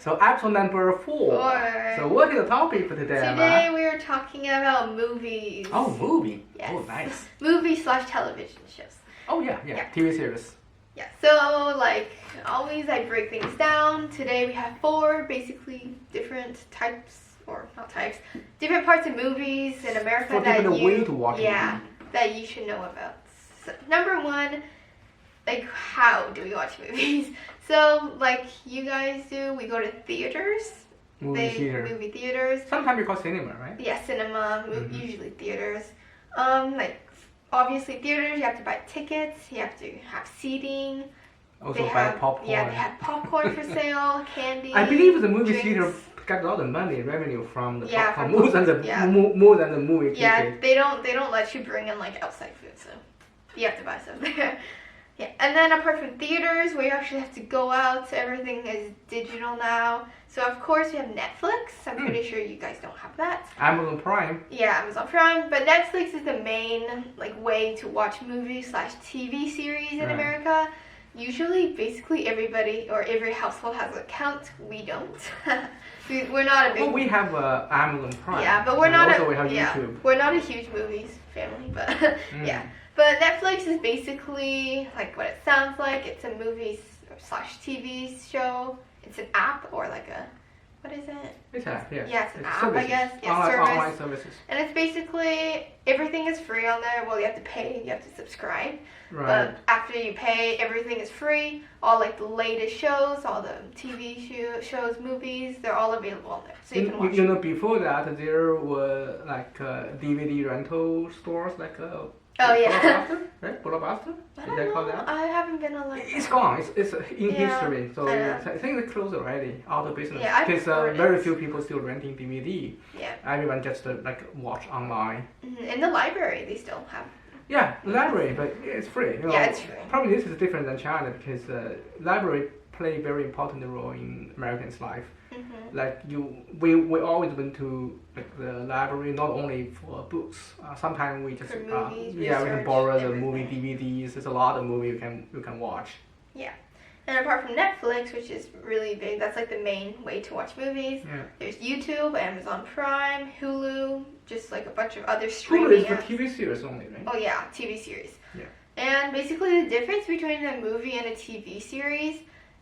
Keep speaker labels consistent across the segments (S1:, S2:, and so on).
S1: So episode number 4. So what is the topic for today,
S2: Today we are talking about movies.
S1: Oh, movie.
S2: Yes.
S1: Oh, nice.
S2: Movie/television shows.
S1: Oh, yeah. TV series.
S2: Yeah, so like always I break things down. Today we have 4 basically different types, or not types, different parts of movies in America
S1: For
S2: that
S1: different
S2: you,
S1: way to watch
S2: yeah,
S1: movie.
S2: that you should know about. So, number 1, like how do we watch movies? So like you guys do, we go to theaters.
S1: Movie
S2: theaters.
S1: Sometimes we call cinema, right?
S2: Yeah, cinema, usually theaters. Like obviously theaters, you have to buy tickets, you have to have seating.
S1: Also buy popcorn.
S2: Yeah, they have popcorn for sale, candy.
S1: I believe the movie
S2: drinks.
S1: theater got a lot of money revenue from the
S2: Yeah,
S1: popcorn,
S2: from
S1: more than the movie ticket.
S2: Yeah, they don't let you bring in like outside food, so you have to buy some there. Yeah, and then apart from theaters, we actually have to go out. Everything is digital now. So of course we have Netflix. I'm pretty sure you guys don't have that.
S1: Amazon Prime.
S2: Yeah, Amazon Prime. But Netflix is the main like way to watch movies/TV series in America. Usually, basically everybody or every household has an account. We don't. We're not a big.
S1: Well, we have Amazon Prime.
S2: Yeah, but we're not
S1: also we have YouTube.
S2: We're not a huge movies family, but yeah. But Netflix is basically like what it sounds like. It's a movies/TV show. It's an app or like a, what is it?
S1: It's an app, yes.
S2: Yeah, it's an app,
S1: services.
S2: I guess. Yeah,
S1: Online services.
S2: And it's basically, everything is free on there. Well, you have to pay, you have to subscribe.
S1: Right.
S2: But after you pay, everything is free. All like the latest shows, all the TV shows, movies, they're all available on there. So you can watch
S1: You know, before that, there were like DVD rental stores, like
S2: oh yeah.
S1: Blockbuster, right? Blockbuster?
S2: I
S1: Is
S2: don't
S1: that called
S2: know.
S1: that?
S2: I haven't been on like
S1: It's gone. It's in history. So
S2: I
S1: I think they closed already. Out of business.
S2: Yeah, I've
S1: Because
S2: heard
S1: very
S2: it.
S1: few people still renting DVD.
S2: Yeah.
S1: Everyone just like watch online.
S2: In the library, they still have.
S1: Yeah, library, but it's free. You know,
S2: Yeah, it's free.
S1: Probably this is different than China because library play very important role in Americans' life. Like we always went to like the library not only for books. Sometimes we just
S2: For movies,
S1: we can
S2: research,
S1: borrow the
S2: everything.
S1: movie DVDs. There's a lot of movie you can watch.
S2: Yeah. And apart from Netflix, which is really big, that's like the main way to watch movies.
S1: Yeah.
S2: There's YouTube, Amazon Prime, Hulu, just like a bunch of other
S1: Hulu
S2: streaming
S1: is for
S2: apps.
S1: TV series only, right?
S2: Oh yeah, TV series.
S1: Yeah.
S2: And basically the difference between a movie and a TV series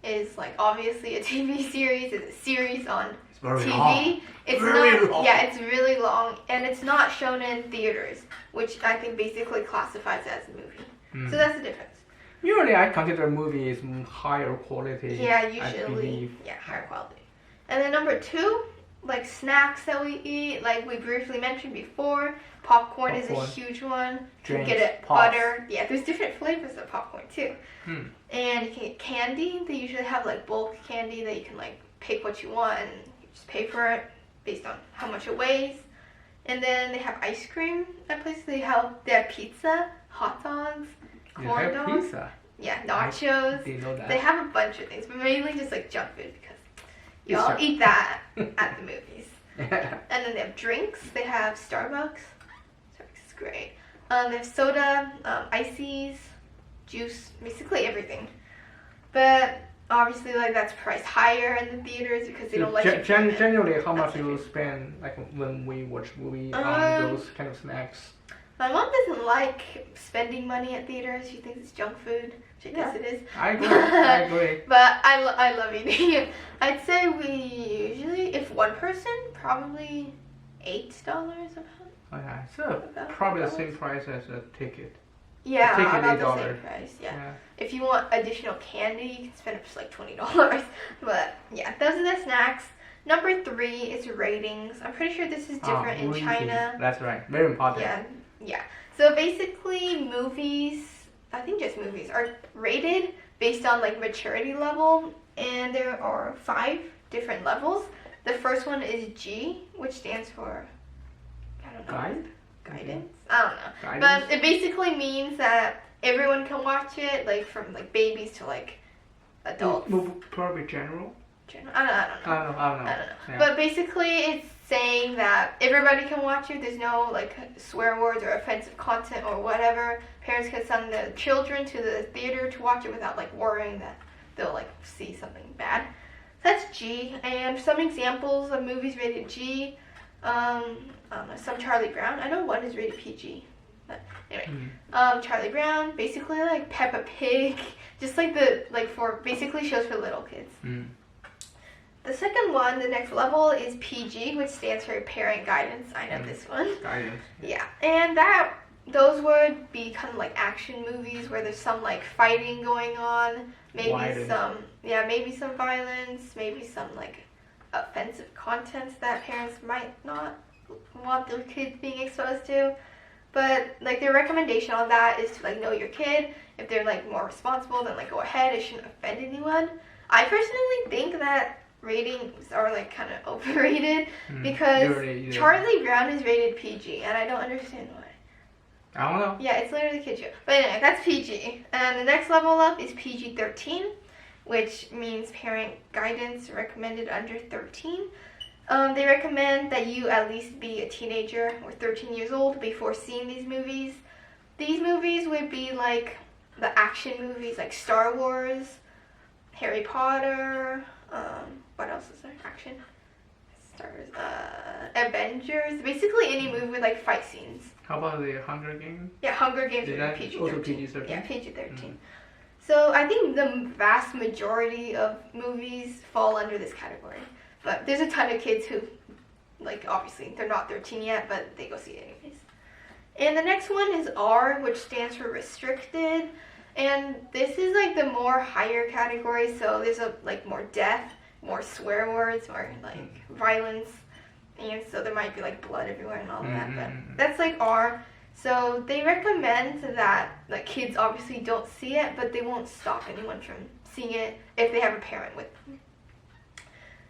S2: is like obviously a TV series is a series on
S1: very
S2: TV.
S1: long.
S2: It's
S1: Very
S2: not
S1: long.
S2: Yeah, it's really long and it's not shown in theaters, which I think basically classifies as a movie. So that's the difference.
S1: Usually, I consider movies higher quality.
S2: Yeah,
S1: I
S2: usually.
S1: believe.
S2: Yeah, higher quality. And then number 2, like snacks that we eat, like we briefly mentioned before, popcorn is a huge one. You can
S1: Drinks,
S2: get it
S1: pops.
S2: butter. Yeah, there's different flavors of popcorn too. And you can get candy. They usually have like bulk candy that you can like pick what you want and you just pay for it based on how much it weighs. And then they have ice cream at places. They have pizza, hot dogs, corn dogs.
S1: Pizza.
S2: Yeah, nachos.
S1: Didn't know that.
S2: They have a bunch of things, but mainly just like junk food because you
S1: It's
S2: all
S1: junk.
S2: eat that at the movies. And then they have drinks. They have Starbucks. Starbucks is great. They have soda, ices, juice, basically everything. But obviously, like that's priced higher in the theaters because they don't let you.
S1: Generally, how much
S2: outside
S1: you
S2: food.
S1: spend like when we watch movie on those kind of snacks?
S2: My mom doesn't like spending money at theaters. She thinks it's junk food, which I guess it is.
S1: I agree.
S2: But I love eating it. I'd say we usually, if one person, probably $8 about.
S1: Okay, so probably the same price as a ticket.
S2: Yeah,
S1: ticket
S2: about the
S1: $8.
S2: same price. Yeah. If you want additional candy, you can spend up to like $20. But yeah, those are the snacks. Number 3 is ratings. I'm pretty sure this is different in
S1: Ratings.
S2: China.
S1: That's right. Very important.
S2: Yeah. So basically, movies, I think just movies, are rated based on like maturity level, and there are 5 different levels. The first one is G, which stands for, I don't know. Guidance? I don't know.
S1: Guidance?
S2: But it basically means that everyone can watch it, like from like babies to like adults.
S1: Probably general.
S2: I don't know.
S1: Yeah.
S2: But basically, it's saying that everybody can watch it. There's no like swear words or offensive content or whatever. Parents can send the children to the theater to watch it without like worrying that they'll like see something bad. So that's that's G. And some examples of movies rated G. Some Charlie Brown. I know one is rated PG. But anyway, Charlie Brown, basically like Peppa Pig, just like for basically shows for little kids. The second one, the next level, is PG, which stands for Parent Guidance. I know this one.
S1: Guidance.
S2: Yeah, and those would be kind of like action movies where there's some like fighting going on, maybe maybe some violence, maybe some like offensive contents that parents might not want their kids being exposed to. But like their recommendation on that is to like know your kid. If they're like more responsible, then like go ahead. It shouldn't offend anyone. I personally think that ratings are like kind of overrated because Charlie Brown is rated PG and I don't understand why.
S1: I don't know.
S2: Yeah, it's literally a kid show. But anyway, that's PG. And the next level up is PG-13, which means parent guidance recommended under 13. They recommend that you at least be a teenager or 13 years old before seeing these movies. These movies would be like the action movies like Star Wars, Harry Potter, what else is there? Action? Avengers. Basically any movie with like fight scenes.
S1: How about the Hunger Games?
S2: Yeah, Hunger Games
S1: is
S2: are PG-13.
S1: Also PG-13?
S2: Yeah, PG-13. So I think the vast majority of movies fall under this category. But there's a ton of kids who, like, obviously, they're not 13 yet, but they go see it anyways. And the next one is R, which stands for restricted. And this is, like, the more higher category. So there's, more death, more swear words, more, violence. And so there might be, blood everywhere and all of that. But that's, R. So they recommend that, kids obviously don't see it, but they won't stop anyone from seeing it if they have a parent with them.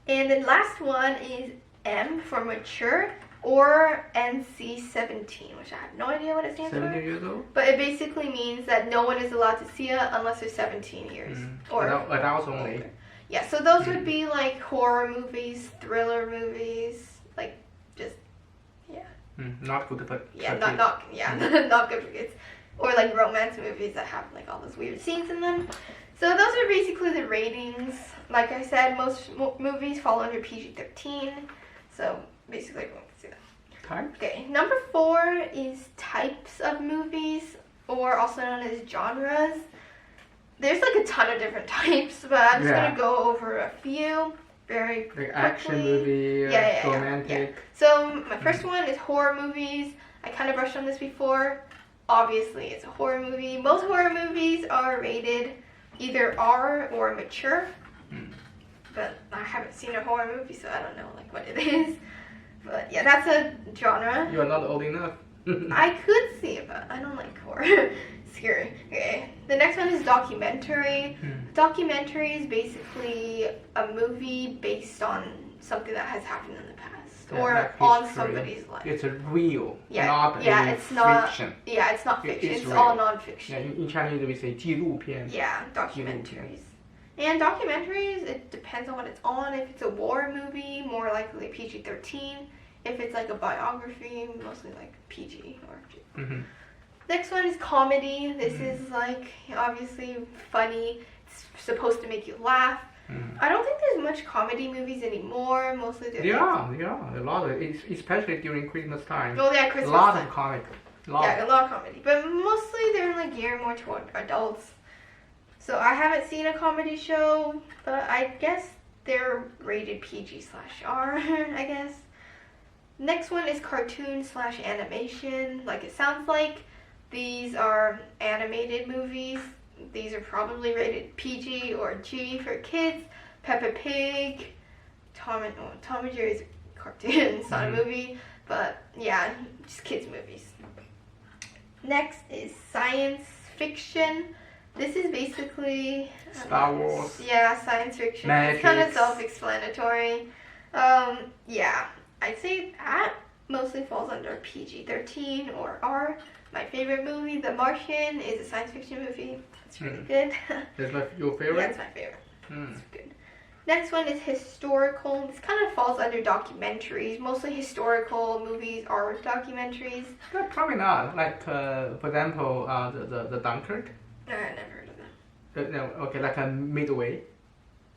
S2: And the last one is M for mature, or NC-17, which I have no idea what it stands for.
S1: 17 years old?
S2: But it basically means that no one is allowed to see it unless they're 17 years. Or
S1: adults only.
S2: Older. Yeah, so those would be horror movies, thriller movies,
S1: not good for
S2: kids. Not good for kids. Or romance movies that have all those weird scenes in them. So those are basically the ratings. Like I said, most movies fall under PG-13. So basically everyone can see that.
S1: Types?
S2: Okay, number 4 is types of movies, or also known as genres. There's a ton of different types, but I'm just going to go over a few very quickly.
S1: Action movie, romantic.
S2: Yeah. So my first one is horror movies. I kind of brushed on this before. Obviously, it's a horror movie. Most horror movies are rated either R or mature. But I haven't seen a horror movie, so I don't know what it is. But yeah, that's a genre.
S1: You are not old enough.
S2: I could see it, but I don't like horror. Scary. Okay. The next one is documentary. Documentary is basically a movie based on something that has happened in the past, or on somebody's life.
S1: It's a real, not fiction.
S2: It's not fiction. It's all non-fiction.
S1: Yeah, in Chinese we say 纪录片.
S2: Yeah, documentaries. And documentaries, it depends on what it's on. If it's a war movie, more likely PG-13. If it's a biography, mostly PG or G. Next one is comedy. This is obviously funny. It's supposed to make you laugh. I don't think there's much comedy movies anymore. Mostly they're
S1: a lot of, especially during Christmas time.
S2: Oh yeah, Christmas.
S1: A lot
S2: time.
S1: of comic.
S2: A lot of comedy, but mostly they're geared more toward adults. So I haven't seen a comedy show, but I guess they're rated PG/R. I guess. Next one is cartoon/animation. Like it sounds like. These are animated movies. These are probably rated PG or G for kids. Peppa Pig, Tom and Jerry's a cartoon. It's not a movie, but yeah, just kids movies. Next is science fiction. This is basically
S1: Star Wars.
S2: Yeah, science fiction.
S1: Matrix.
S2: It's kind of self-explanatory. Yeah, I'd say that mostly falls under PG-13 or R. My favorite movie, The Martian, is a science fiction movie. It's really good.
S1: Is that your favorite?
S2: Yeah, it's my favorite. It's good. Next one is historical. This kind of falls under documentaries. Mostly historical movies are documentaries.
S1: Probably not. For example, the Dunkirk.
S2: No, I've never heard of that.
S1: No, okay, like a Midway.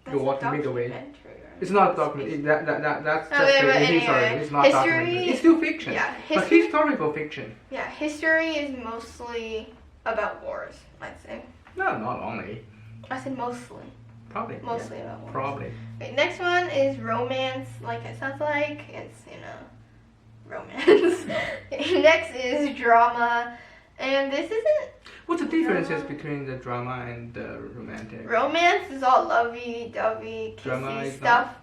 S2: That's
S1: you watch
S2: a
S1: Midway.
S2: documentary, right?
S1: It's not documentary. That's just
S2: Okay, but
S1: history.
S2: anyway,
S1: It's not
S2: history-
S1: documentary. It's still fiction.
S2: Yeah,
S1: But
S2: history.
S1: historical fiction.
S2: Yeah, history is mostly about wars. I'd say.
S1: No, not only.
S2: I said mostly.
S1: Probably.
S2: Mostly
S1: Yeah.
S2: about wars.
S1: Probably.
S2: Okay, next one is romance. Like it sounds like it's romance. Next is drama, and this isn't.
S1: What's the differences
S2: Drama.
S1: between the drama and the romantic?
S2: Romance is all lovey-dovey,
S1: Drama
S2: kissy
S1: is
S2: stuff.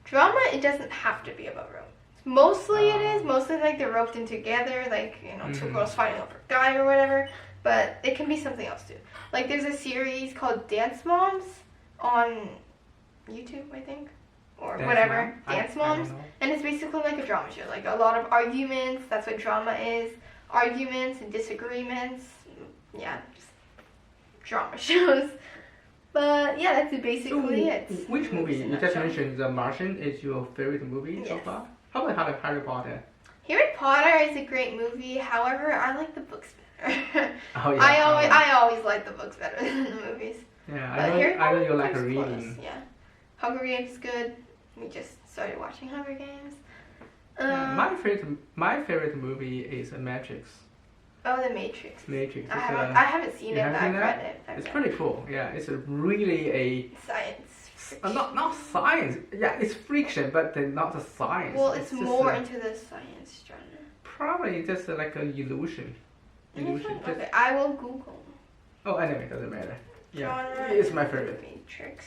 S2: Drama, it doesn't have to be about romance. Mostly it is.
S1: Oh.
S2: Mostly like they're roped in together, like, two
S1: Mhm.
S2: girls fighting over a guy or whatever. But it can be something else too. Like there's a series called Dance Moms on YouTube, I think. Or
S1: Dance
S2: whatever.
S1: Mom?
S2: Dance
S1: I don't
S2: Moms.
S1: know.
S2: And it's basically like a drama show. Like a lot of arguments. That's what drama is. Arguments and disagreements. Yeah, just drama shows. But yeah, that's basically it.
S1: Which movie?
S2: In a
S1: You just
S2: nutshell.
S1: mentioned The Martian is your favorite movie so
S2: Yes.
S1: far? How about Harry Potter?
S2: Harry Potter is a great movie. However, I like the books better.
S1: Oh yeah.
S2: I always like the books better than the movies.
S1: Yeah,
S2: But Harry
S1: I know you
S2: Potter
S1: like
S2: comes
S1: reading.
S2: close, yeah. Hunger Games is good. We just started watching Hunger Games.
S1: Yeah, my favorite movie is Matrix.
S2: Oh, The Matrix.
S1: Matrix.
S2: I
S1: It's
S2: haven't seen
S1: you
S2: it, but
S1: haven't
S2: I've
S1: seen
S2: read
S1: that?
S2: it. I've
S1: It's
S2: read
S1: pretty cool. Yeah, it's really a
S2: science fiction.
S1: not science. Yeah, it's fiction, but not the science.
S2: Well, it's
S1: just
S2: more
S1: a-
S2: into the science genre.
S1: probably just like an illusion. Illusion. Just,
S2: Okay, I will Google.
S1: oh, anyway, doesn't matter. Yeah,
S2: Genre
S1: it's my favorite.
S2: Matrix.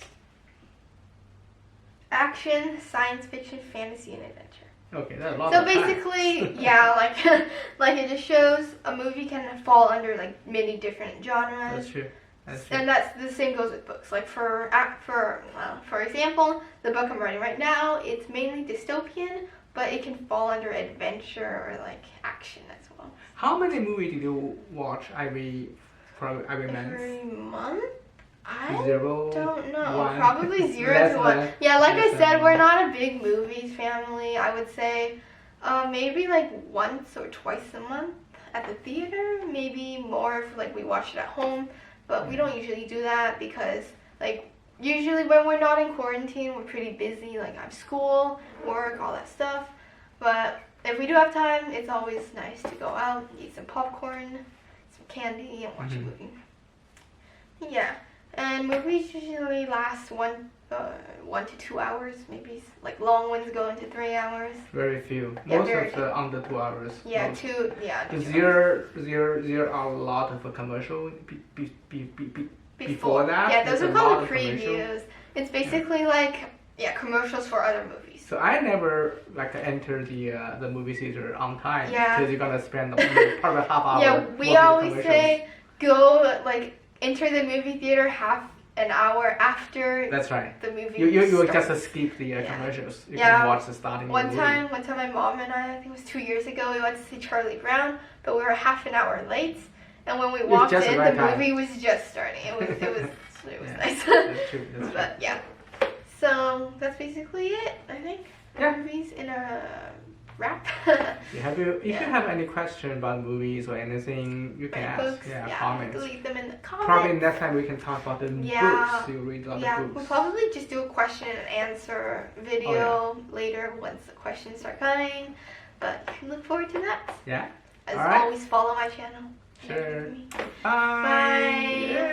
S2: Action, science fiction, fantasy, and adventure.
S1: Okay, that's a lot
S2: So
S1: of time.
S2: basically, yeah, like like it just shows a movie can fall under like many different genres.
S1: That's true. That's true.
S2: And that's the same goes with books. Like for example, the book I'm writing right now, it's mainly dystopian, but it can fall under adventure or like action as well.
S1: How many movies did you watch every month?
S2: Every month? I
S1: 0,
S2: don't know.
S1: 1,
S2: Probably 0
S1: less
S2: to 1.
S1: than-
S2: Yeah, like
S1: less
S2: I said,
S1: than
S2: we're
S1: 1.
S2: not a big movies family. I would say maybe like once or twice a month at the theater. Maybe more if like we watch it at home. But we don't usually do that because like usually when we're not in quarantine, we're pretty busy. Like I have school, work, all that stuff. But if we do have time, it's always nice to go out, eat some popcorn, some candy, and watch a movie. Yeah. And movies usually last 1 to 2 hours, maybe like long ones go into 3 hours.
S1: Very few.
S2: Yeah,
S1: Most
S2: very
S1: of the under 2 hours.
S2: Yeah,
S1: Most.
S2: 2. Yeah. 2 hours.
S1: There are a lot of commercial before that.
S2: Yeah, those
S1: there's
S2: are
S1: a lot
S2: called
S1: of commercial.
S2: previews. It's basically like commercials for other movies.
S1: So I never like enter the movie theater on time
S2: Yeah.
S1: because you're gonna spend probably half hour.
S2: Yeah, we
S1: watching
S2: always
S1: commercials.
S2: say go like enter the movie theater half an hour after
S1: That's right.
S2: the movie.
S1: You
S2: starts.
S1: just skip the commercials. You
S2: Yeah.
S1: can watch the starting.
S2: One
S1: of the movie.
S2: time, my mom and I think it was 2 years ago, we went to see Charlie Brown, but we were half an hour late. And when we walked
S1: just
S2: in,
S1: the right
S2: the
S1: time.
S2: movie was just starting. It was
S1: Yeah,
S2: nice.
S1: That's true. That's true.
S2: But yeah, so that's basically it. I think
S1: Yeah.
S2: movies in a wrap.
S1: If you have any question about movies or anything, you can ask.
S2: Books,
S1: Comments.
S2: leave them in the comments.
S1: Probably next time we can talk about the books. You read a lot
S2: Yeah,
S1: of
S2: we'll
S1: books.
S2: probably just do a question and answer video later once the questions start coming. But you can look forward to that.
S1: Yeah.
S2: As
S1: All right.
S2: always, follow my channel.
S1: Sure.
S2: Bye.
S1: Bye.